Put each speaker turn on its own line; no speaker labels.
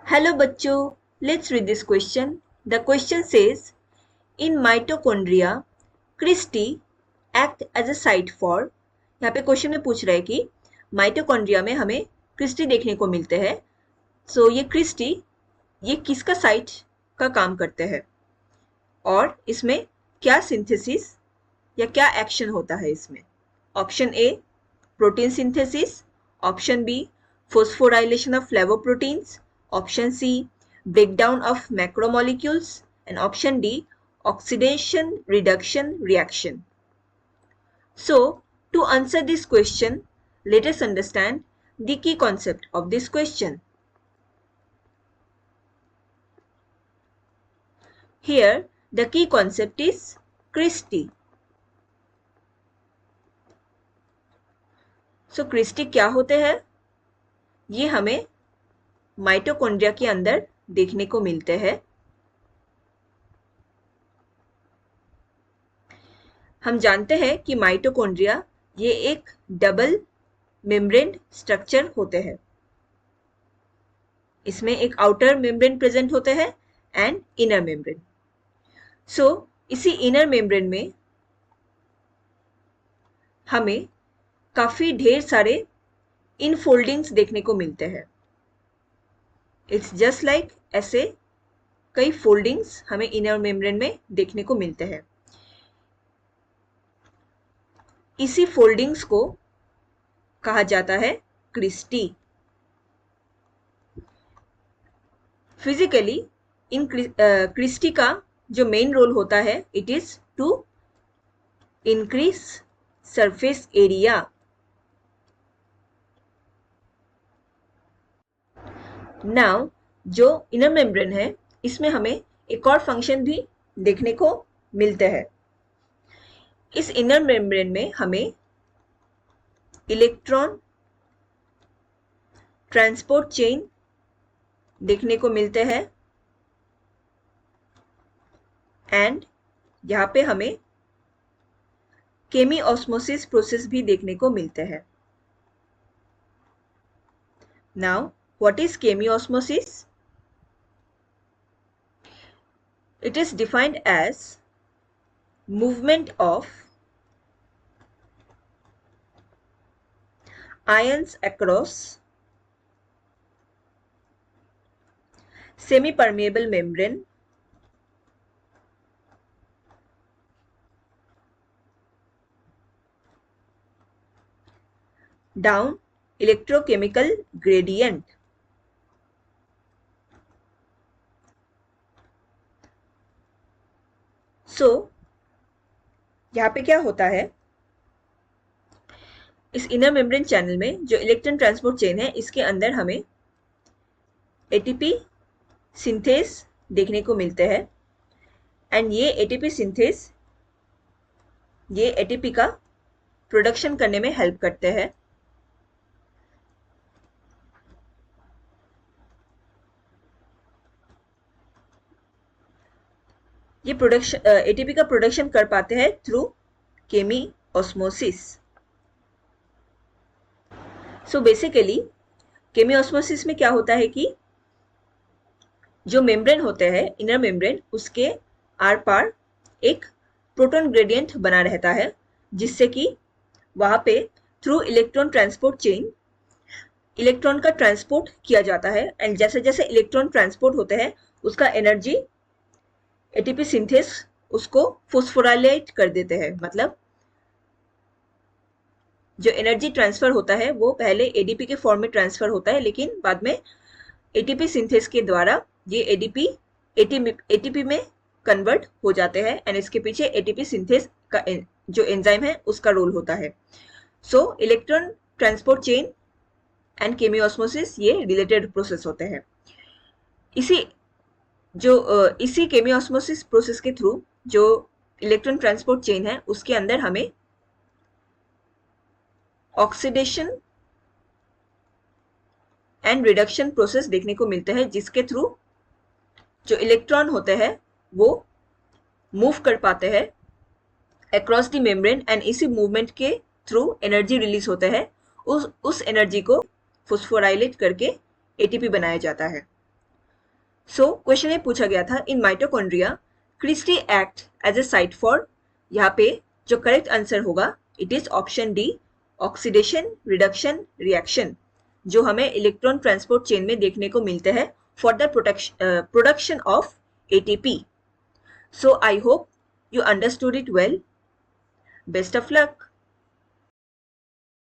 Hello बच्चों, let's read this question. The question says, in mitochondria, Christy act as a site for. यहाँ पे question में पूछ रहा है कि माइटोकॉन्ड्रिया में हमें क्रिस्टी देखने को मिलते हैं. सो ये क्रिस्टी ये किसका साइट का काम करते हैं और इसमें क्या सिंथेसिस या क्या एक्शन होता है इसमें. Option A protein synthesis, option B phosphorylation of flavoproteins, option C breakdown of macromolecules, and option D oxidation reduction reaction. So to answer this question, let us understand the key concept of this question. Here the key concept is Christy. So Christy क्या होते हैं? ये हमें mitochondria के अंदर देखने को मिलते हैं. हम जानते हैं कि माइटोकॉन्ड्रिया ये एक डबल मेम्ब्रेन स्ट्रक्चर होते हैं. इसमें एक आउटर मेम्ब्रेन प्रेजेंट होते हैं एंड इनर मेम्ब्रेन. सो इसी इनर मेम्ब्रेन में हमें काफी ढेर सारे इनफोल्डिंग्स देखने को मिलते हैं. इट्स जस्ट लाइक ऐसे कई फोल्डिंग्स हमें इनर मेम्ब्रेन में देखने को मिलते हैं. इसी फोल्डिंग्स को कहा जाता है क्रिस्टी. फिजिकली इन क्रिस्टी का जो मेन रोल होता है it is to increase surface area. Now जो इनर मेम्ब्रेन है इसमें हमें एक और फंक्शन भी देखने को मिलते हैं. इस इनर मेम्ब्रेन में हमें इलेक्ट्रॉन ट्रांसपोर्ट चेन देखने को मिलते हैं एंड यहाँ पे हमें केमी ऑस्मोसिस प्रोसेस भी देखने को मिलते हैं. Now what is chemiosmosis? It is defined as movement of ions across semi-permeable membrane down electrochemical gradient. सो यहाँ पे क्या होता है, इस इनर मेम्ब्रेन चैनल में जो इलेक्ट्रॉन ट्रांसपोर्ट चेन है इसके अंदर हमें एटीपी सिंथेस देखने को मिलते हैं एंड ये एटीपी सिंथेस ये एटीपी का प्रोडक्शन करने में हेल्प करते हैं. ये प्रोडक्शन एटीपी का प्रोडक्शन कर पाते हैं through chemiosmosis. So basically chemiosmosis में क्या होता है कि जो मेम्ब्रेन होते हैं इनर मेम्ब्रेन उसके आर पार एक प्रोटॉन ग्रेडियंट बना रहता है जिससे कि वहां पे through electron transport chain electron का ट्रांसपोर्ट किया जाता है एंड जैसे जैसे इलेक्ट्रॉन ट्रांसपोर्ट होते हैं उसका एनर्जी एटीपी सिंथेस उसको फोस्फोराइलेट कर देते हैं. मतलब जो एनर्जी ट्रांसफर होता है वो पहले एडीपी के फॉर्म में ट्रांसफर होता है लेकिन बाद में एटीपी सिंथेस के द्वारा ये एटीपी में कन्वर्ट हो जाते हैं एंड इसके पीछे एटीपी सिंथेस का जो एंजाइम है उसका रोल होता है. सो electron transport chain and chemiosmosis ये रिलेटेड प्रोसेस होते हैं. इसी केमियोस्मोसिस प्रोसेस के थ्रू जो इलेक्ट्रॉन ट्रांसपोर्ट चेन है उसके अंदर हमें ऑक्सीडेशन एंड रिडक्शन प्रोसेस देखने को मिलते हैं जिसके थ्रू जो इलेक्ट्रॉन होते हैं वो मूव कर पाते हैं अक्रॉस द मेम्ब्रेन एंड इसी मूवमेंट के थ्रू एनर्जी रिलीज होता है. उस एनर्जी को फोस्फोराइलेट करके एटीपी बनाया जाता है. सो क्वेश्चन में पूछा गया था in mitochondria cristae act as a site for, यहाँ पे जो करेक्ट आंसर होगा it is option D, oxidation, reduction, reaction, जो हमें इलेक्ट्रॉन ट्रांसपोर्ट चेन में देखने को मिलते हैं for the production of ATP. So I hope you understood it well. Best of luck.